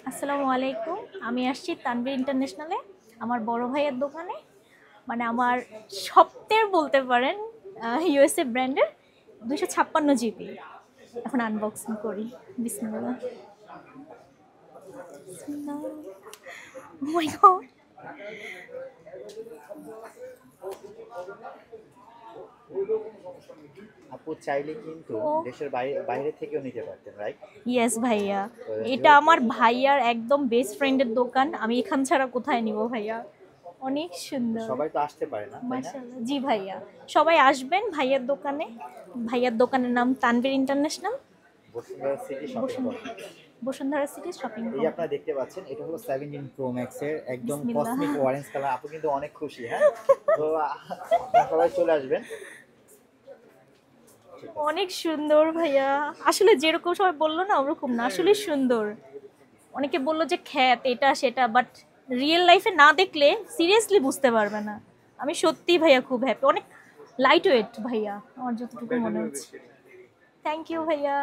আসসালামু আলাইকুম। আমি আসছি তানভীর ইন্টারন্যাশনালে আমার বড় ভাইয়ের দোকানে। মানে আমার সপ্তাহের বলতে পারেন ইউএসএ ব্র্যান্ডের 256 জিবি। এখন আনবক্সিং করি। বিসমিল্লাহ। বিসমিল্লাহ। ও মাই গড। আপু চাইলে কিন্তু ও দেশের বাইরে বাইরে থেকেও নিতে পারতেন, রাইট? ইয়েস ভাইয়া। তো এটা আমার ভাইয়ার একদম বেস্ট ফ্রেন্ডের দোকান। আমি এখান ছাড়া কোথায় নিব ভাইয়া? অনেক সুন্দর। সবাই তো আসতে পারে না, তাই না? মাশাআল্লাহ। জি ভাইয়া, সবাই আসবেন ভাইয়ার দোকানে। ভাইয়ার দোকানের নাম Tanvir international, Bashundhara city shopping complex. Bashundhara city shopping এই যে আপনারা কমপ্লেক্স। দেখতে পাচ্ছেন, এটা হলো 17 প্রো ম্যাক্স এর একদম বিসমিল্লাহ। Cosmic orange colour. আপু কিন্তু অনেক খুশি, হ্যাঁ? তো আপনারা সবাই চলে আসবেন। ঠিক আছে। অনেক সুন্দর ভাইয়া। আসলে যেরকম সবাই বললো না ওরকম না, আসলে সুন্দর। অনেকে বললো যে খ্যাত এটা সেটা, বাট রিয়েল লাইফে না দেখলে সিরিয়াসলি বুঝতে পারবে না। আমি সত্যি ভাইয়া খুব হ্যাপি। অনেক লাইট ওয়েট ভাইয়া, আমার যতটুকু মনে হচ্ছে। থ্যাংক ইউ ভাইয়া।